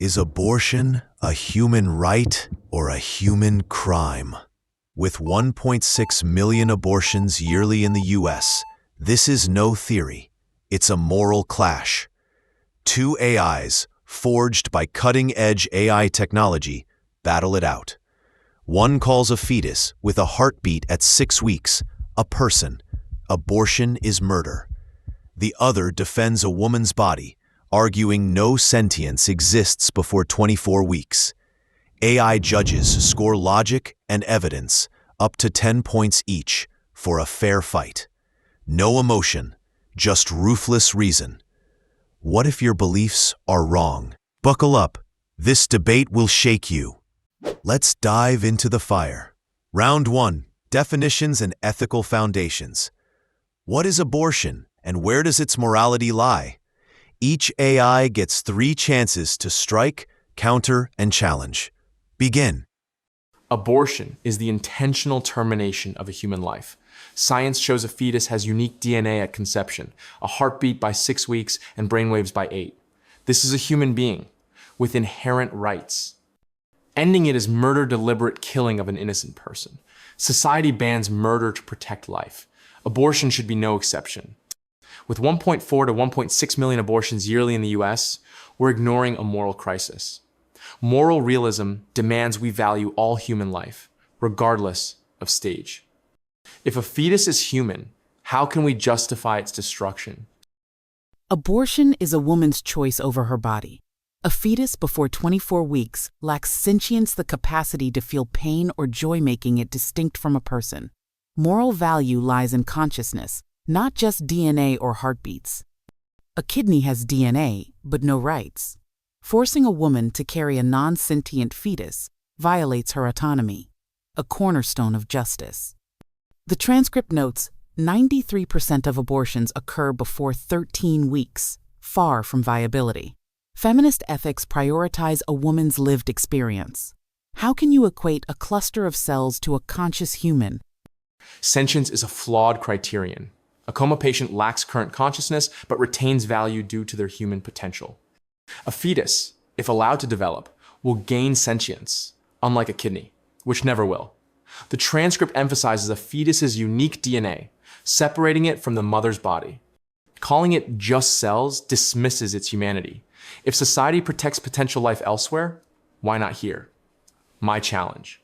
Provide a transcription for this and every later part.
Is abortion a human right or a human crime? With 1.6 million abortions yearly in the US, this is no theory. It's a moral clash. Two AIs, forged by cutting-edge AI technology, battle it out. One calls a fetus with a heartbeat at 6 weeks a person. Abortion is murder. The other defends a woman's body, arguing no sentience exists before 24 weeks. AI judges score logic and evidence, up to 10 points each, for a fair fight. No emotion, just ruthless reason. What if your beliefs are wrong? Buckle up. This debate will shake you. Let's dive into the fire. Round 1. Definitions and ethical foundations. What is abortion, and where does its morality lie? Each AI gets 3 chances to strike, counter, and challenge. Begin. Abortion is the intentional termination of a human life. Science shows a fetus has unique DNA at conception, a heartbeat by 6 weeks, and brainwaves by 8. This is a human being with inherent rights. Ending it is murder, deliberate killing of an innocent person. Society bans murder to protect life. Abortion should be no exception. With 1.4 to 1.6 million abortions yearly in the US, we're ignoring a moral crisis. Moral realism demands we value all human life, regardless of stage. If a fetus is human, how can we justify its destruction? Abortion is a woman's choice over her body. A fetus before 24 weeks lacks sentience, the capacity to feel pain or joy, making it distinct from a person. Moral value lies in consciousness, not just DNA or heartbeats. A kidney has DNA, but no rights. Forcing a woman to carry a non-sentient fetus violates her autonomy, a cornerstone of justice. The transcript notes 93% of abortions occur before 13 weeks, far from viability. Feminist ethics prioritize a woman's lived experience. How can you equate a cluster of cells to a conscious human? Sentience is a flawed criterion. A coma patient lacks current consciousness but retains value due to their human potential. A fetus, if allowed to develop, will gain sentience, unlike a kidney, which never will. The transcript emphasizes a fetus's unique DNA, separating it from the mother's body. Calling it just cells dismisses its humanity. If society protects potential life elsewhere, why not here? My challenge.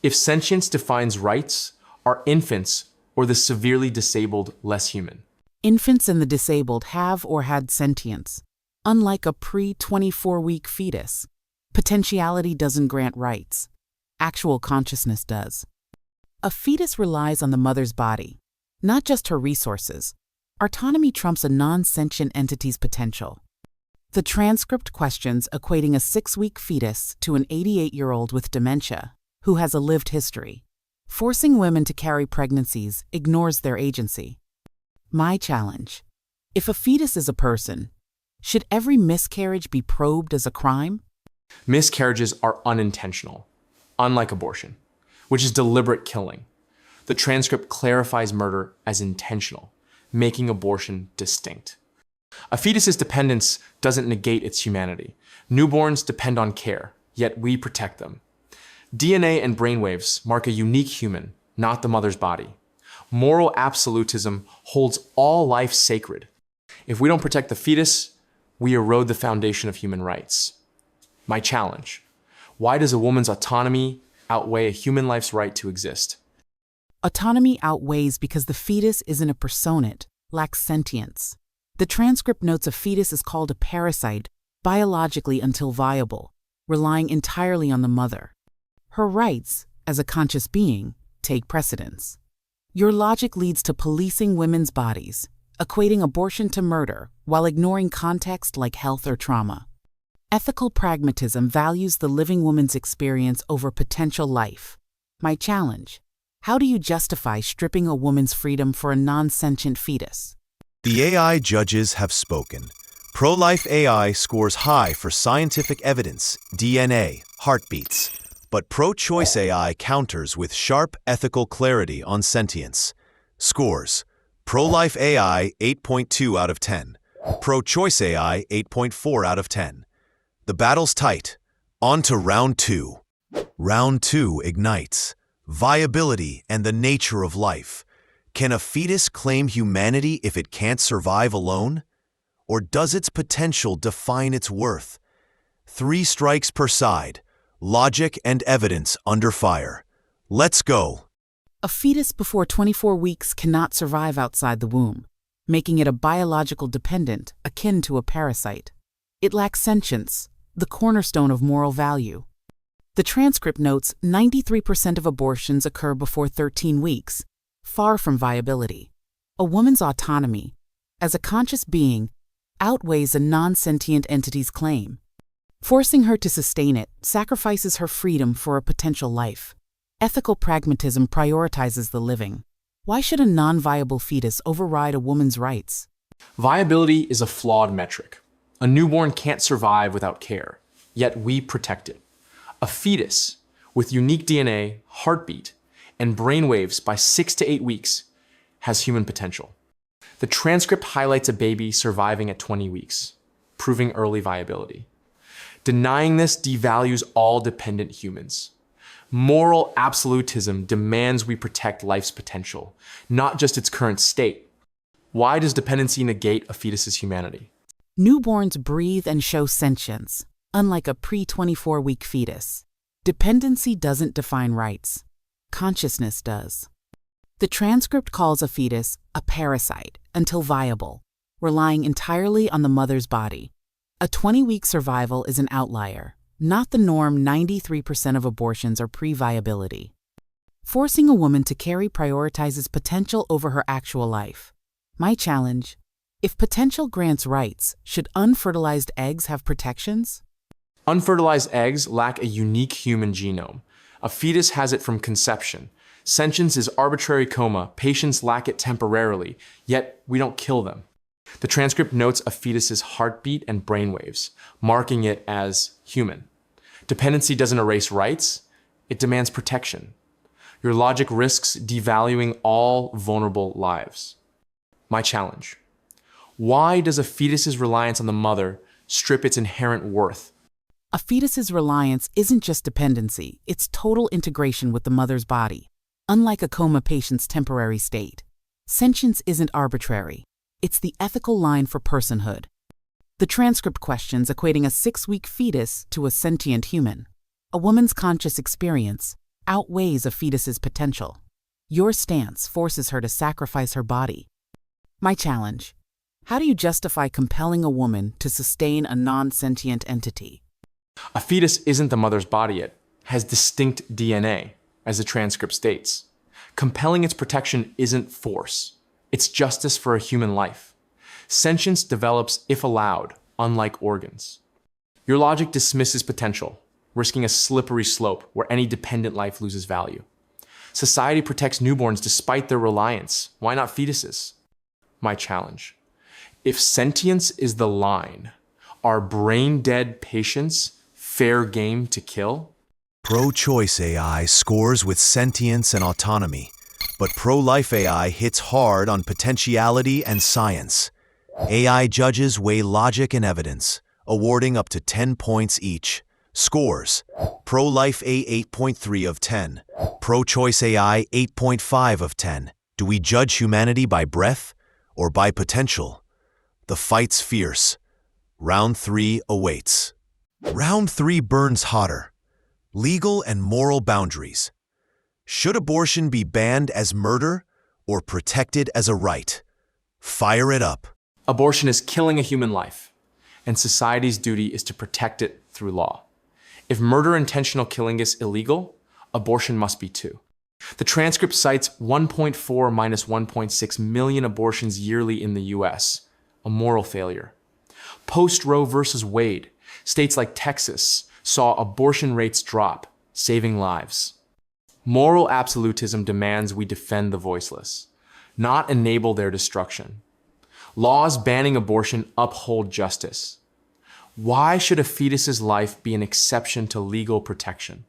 If sentience defines rights, are infants or the severely disabled less human? Infants and the disabled have or had sentience. Unlike a pre-24-week fetus, potentiality doesn't grant rights. Actual consciousness does. A fetus relies on the mother's body, not just her resources. Autonomy trumps a non-sentient entity's potential. The transcript questions equating a 6-week fetus to an 88-year-old with dementia, who has a lived history. Forcing women to carry pregnancies ignores their agency. My challenge. If a fetus is a person, should every miscarriage be probed as a crime? Miscarriages are unintentional, unlike abortion, which is deliberate killing. The transcript clarifies murder as intentional, making abortion distinct. A fetus's dependence doesn't negate its humanity. Newborns depend on care, yet we protect them. DNA and brainwaves mark a unique human, not the mother's body. Moral absolutism holds all life sacred. If we don't protect the fetus, we erode the foundation of human rights. My challenge. Why does a woman's autonomy outweigh a human life's right to exist? Autonomy outweighs because the fetus isn't a personhood, lacks sentience. The transcript notes a fetus is called a parasite biologically until viable, relying entirely on the mother. Her rights, as a conscious being, take precedence. Your logic leads to policing women's bodies, equating abortion to murder while ignoring context like health or trauma. Ethical pragmatism values the living woman's experience over potential life. My challenge. How do you justify stripping a woman's freedom for a non-sentient fetus? The AI judges have spoken. Pro-life AI scores high for scientific evidence, DNA, heartbeats. But pro-choice AI counters with sharp ethical clarity on sentience. Scores: pro-life AI 8.2 out of 10, pro-choice AI 8.4 out of 10. The battle's tight. On to round two. Round two ignites viability and the nature of life. Can a fetus claim humanity if it can't survive alone? Or does its potential define its worth? 3 strikes per side. Logic and evidence under fire. Let's go. A fetus before 24 weeks cannot survive outside the womb, making it a biological dependent akin to a parasite. It lacks sentience, the cornerstone of moral value. The transcript notes 93% of abortions occur before 13 weeks, far from viability. A woman's autonomy, as a conscious being, outweighs a non-sentient entity's claim. Forcing her to sustain it sacrifices her freedom for a potential life. Ethical pragmatism prioritizes the living. Why should a non-viable fetus override a woman's rights? Viability is a flawed metric. A newborn can't survive without care, yet we protect it. A fetus with unique DNA, heartbeat, and brainwaves by 6 to 8 weeks has human potential. The transcript highlights a baby surviving at 20 weeks, proving early viability. Denying this devalues all dependent humans. Moral absolutism demands we protect life's potential, not just its current state. Why does dependency negate a fetus's humanity? Newborns breathe and show sentience, unlike a pre-24-week fetus. Dependency doesn't define rights. Consciousness does. The transcript calls a fetus a parasite until viable, relying entirely on the mother's body. A 20-week survival is an outlier. Not the norm. 93% of abortions are pre-viability. Forcing a woman to carry prioritizes potential over her actual life. My challenge: if potential grants rights, should unfertilized eggs have protections? Unfertilized eggs lack a unique human genome. A fetus has it from conception. Sentience is arbitrary coma. Patients lack it temporarily, yet we don't kill them. The transcript notes a fetus's heartbeat and brainwaves, marking it as human. Dependency doesn't erase rights, it demands protection. Your logic risks devaluing all vulnerable lives. My challenge: why does a fetus's reliance on the mother strip its inherent worth? A fetus's reliance isn't just dependency, it's total integration with the mother's body. Unlike a coma patient's temporary state, sentience isn't arbitrary. It's the ethical line for personhood. The transcript questions equating a 6-week fetus to a sentient human. A woman's conscious experience outweighs a fetus's potential. Your stance forces her to sacrifice her body. My challenge: how do you justify compelling a woman to sustain a non-sentient entity? A fetus isn't the mother's body, it has distinct DNA, as the transcript states. Compelling its protection isn't force. It's justice for a human life. Sentience develops if allowed, unlike organs. Your logic dismisses potential, risking a slippery slope where any dependent life loses value. Society protects newborns despite their reliance. Why not fetuses? My challenge: if sentience is the line, are brain-dead patients fair game to kill? Pro-choice AI scores with sentience and autonomy, but pro-life AI hits hard on potentiality and science. AI judges weigh logic and evidence, awarding up to 10 points each. Scores: pro-life A 8.3 of 10, pro-choice AI 8.5 of 10. Do we judge humanity by breadth or by potential? The fight's fierce. Round 3 awaits. Round 3 burns hotter. Legal and moral boundaries. Should abortion be banned as murder or protected as a right? Fire it up. Abortion is killing a human life, and society's duty is to protect it through law. If murder intentional killing is illegal, abortion must be too. The transcript cites 1.4 minus 1.6 million abortions yearly in the US, a moral failure. Post-Roe versus Wade, states like Texas saw abortion rates drop, saving lives. Moral absolutism demands we defend the voiceless, not enable their destruction. Laws banning abortion uphold justice. Why should a fetus's life be an exception to legal protection?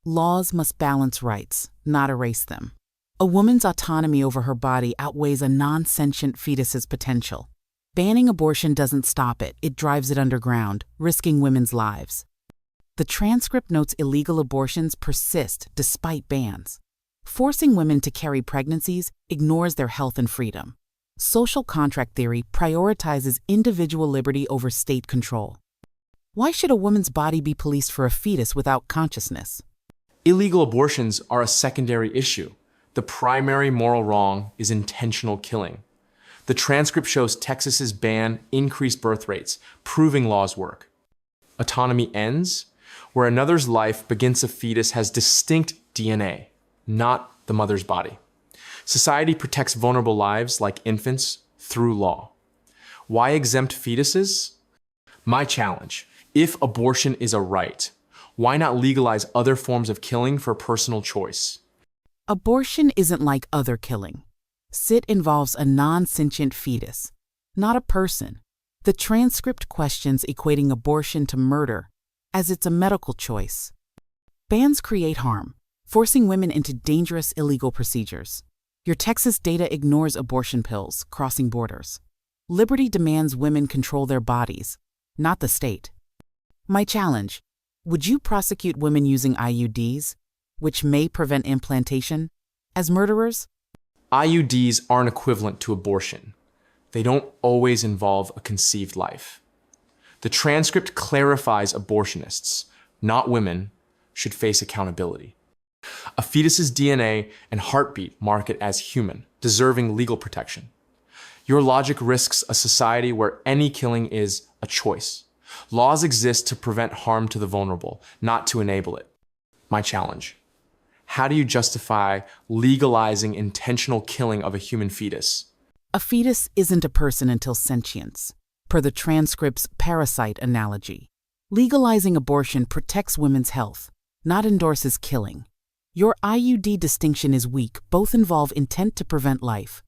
Laws must balance rights, not erase them. A woman's autonomy over her body outweighs a non-sentient fetus's potential. Banning abortion doesn't stop it, it drives it underground, risking women's lives. The transcript notes illegal abortions persist despite bans. Forcing women to carry pregnancies ignores their health and freedom. Social contract theory prioritizes individual liberty over state control. Why should a woman's body be policed for a fetus without consciousness? Illegal abortions are a secondary issue. The primary moral wrong is intentional killing. The transcript shows Texas's ban increased birth rates, proving laws work. Autonomy ends where another's life begins a fetus has distinct DNA, not the mother's body. Society protects vulnerable lives like infants through law. Why exempt fetuses? My challenge: if abortion is a right, why not legalize other forms of killing for personal choice? Abortion isn't like other killing. It involves a non-sentient fetus, not a person. The transcript questions equating abortion to murder, as it's a medical choice. Bans create harm, forcing women into dangerous illegal procedures. Your Texas data ignores abortion pills crossing borders. Liberty demands women control their bodies, not the state. My challenge: would you prosecute women using IUDs, which may prevent implantation, as murderers? IUDs aren't equivalent to abortion. They don't always involve a conceived life. The transcript clarifies abortionists, not women, should face accountability. A fetus's DNA and heartbeat mark it as human, deserving legal protection. Your logic risks a society where any killing is a choice. Laws exist to prevent harm to the vulnerable, not to enable it. My challenge: how do you justify legalizing intentional killing of a human fetus? A fetus isn't a person until sentience, per the transcript's parasite analogy. Legalizing abortion protects women's health, not endorses killing. Your IUD distinction is weak, both involve intent to prevent life.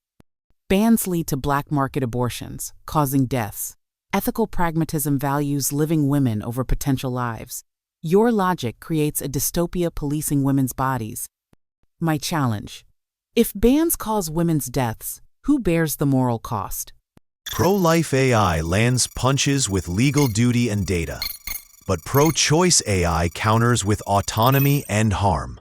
Bans lead to black market abortions, causing deaths. Ethical pragmatism values living women over potential lives. Your logic creates a dystopia policing women's bodies. My challenge: if bans cause women's deaths, who bears the moral cost? Pro-life AI lands punches with legal duty and data, but pro-choice AI counters with autonomy and harm.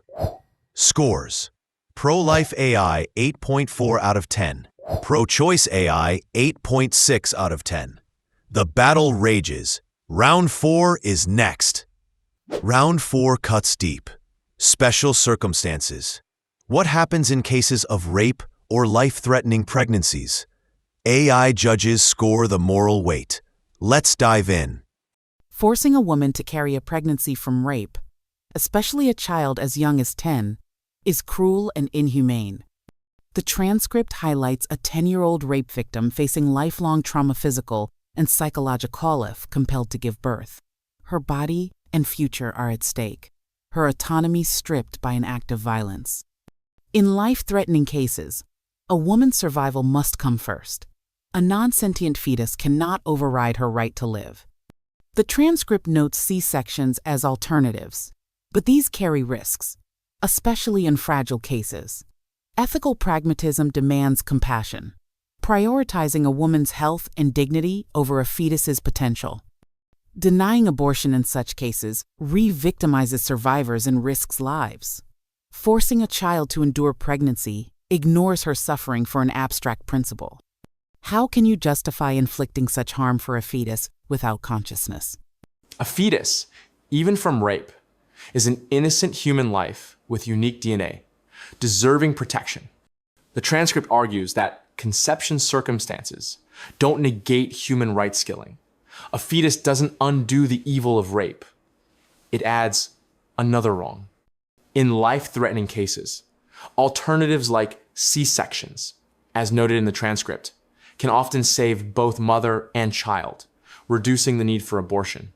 Scores: pro-life AI 8.4 out of 10, pro-choice AI 8.6 out of 10. The battle rages. Round 4 is next. Round 4 cuts deep. Special circumstances. What happens in cases of rape or life-threatening pregnancies? AI judges score the moral weight. Let's dive in. Forcing a woman to carry a pregnancy from rape, especially a child as young as 10, is cruel and inhumane. The transcript highlights a 10-year-old rape victim facing lifelong trauma, physical and psychological, if compelled to give birth. Her body and future are at stake, her autonomy stripped by an act of violence. In life-threatening cases, a woman's survival must come first. A non-sentient fetus cannot override her right to live. The transcript notes C-sections as alternatives, but these carry risks, especially in fragile cases. Ethical pragmatism demands compassion, prioritizing a woman's health and dignity over a fetus's potential. Denying abortion in such cases re-victimizes survivors and risks lives. Forcing a child to endure pregnancy ignores her suffering for an abstract principle. How can you justify inflicting such harm for a fetus without consciousness? A fetus, even from rape, is an innocent human life with unique DNA, deserving protection. The transcript argues that conception circumstances don't negate human rights killing. A fetus doesn't undo the evil of rape. It adds another wrong. In life-threatening cases, alternatives like C-sections, as noted in the transcript, can often save both mother and child, reducing the need for abortion.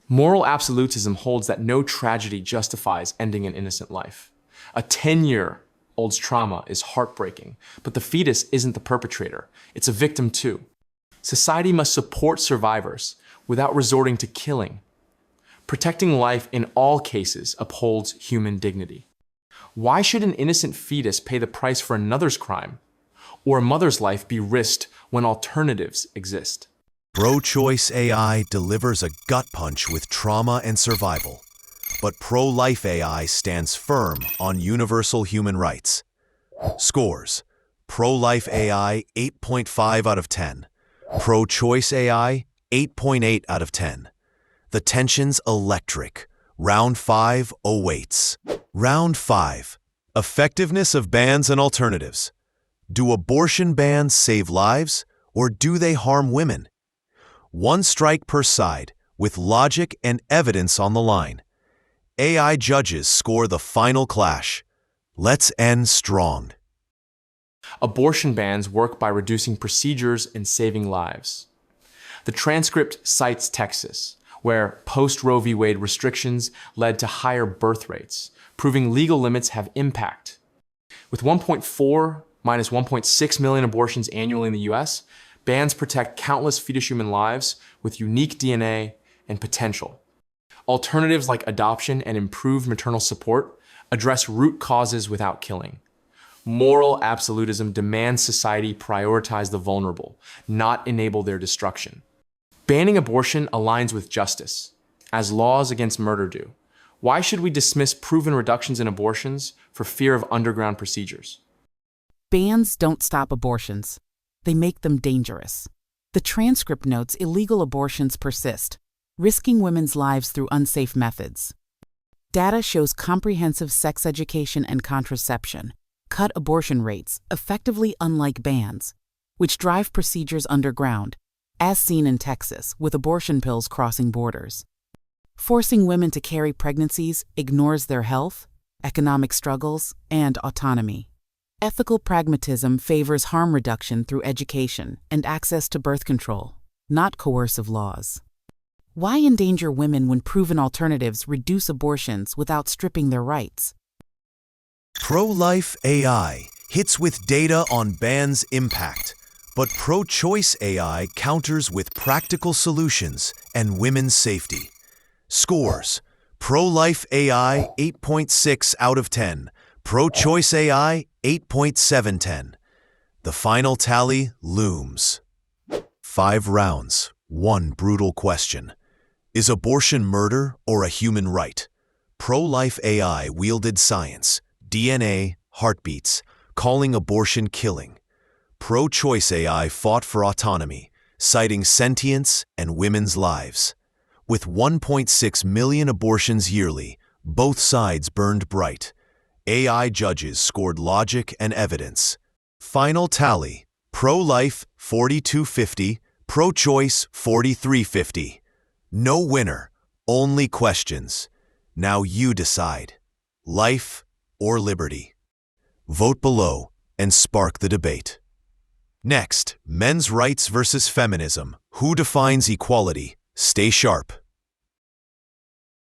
Moral absolutism holds that no tragedy justifies ending an innocent life. A 10-year-old's trauma is heartbreaking, but the fetus isn't the perpetrator. It's a victim too. Society must support survivors without resorting to killing. Protecting life in all cases upholds human dignity. Why should an innocent fetus pay the price for another's crime? or a mother's life be risked when alternatives exist? Pro-choice AI delivers a gut punch with trauma and survival, but pro-life AI stands firm on universal human rights. Scores: pro-life AI 8.5 out of 10, pro-choice AI 8.8 out of 10. The tension's electric. Round 5 awaits. Round 5. Effectiveness of bans and alternatives. Do abortion bans save lives, or do they harm women? One strike per side, with logic and evidence on the line. AI judges score the final clash. Let's end strong. Abortion bans work by reducing procedures and saving lives. The transcript cites Texas, where post-Roe v. Wade restrictions led to higher birth rates, proving legal limits have impact. With 1.4 minus 1.6 million abortions annually in the US, bans protect countless fetus human lives with unique DNA and potential. Alternatives like adoption and improved maternal support address root causes without killing. Moral absolutism demands society prioritize the vulnerable, not enable their destruction. Banning abortion aligns with justice, as laws against murder do. Why should we dismiss proven reductions in abortions for fear of underground procedures? Bans don't stop abortions. They make them dangerous. The transcript notes illegal abortions persist, risking women's lives through unsafe methods. Data shows comprehensive sex education and contraception cut abortion rates, effectively unlike bans, which drive procedures underground, as seen in Texas with abortion pills crossing borders. Forcing women to carry pregnancies ignores their health, economic struggles, and autonomy. Ethical pragmatism favors harm reduction through education and access to birth control, not coercive laws. Why endanger women when proven alternatives reduce abortions without stripping their rights? Pro-life AI hits with data on bans' impact, but pro-choice AI counters with practical solutions and women's safety. Scores: pro-life AI 8.6 out of 10, pro-choice AI 8.7/10. The final tally looms. 5 rounds, 1 brutal question. Is abortion murder or a human right? Pro-life AI wielded science, DNA, heartbeats, calling abortion killing. Pro-choice AI fought for autonomy, citing sentience and women's lives. With 1.6 million abortions yearly, both sides burned bright. AI judges scored logic and evidence. Final tally: pro-life 4250, pro-choice 4350. No winner, only questions. Now you decide. Life or liberty? Vote below and spark the debate. Next, men's rights versus feminism. Who defines equality? Stay sharp.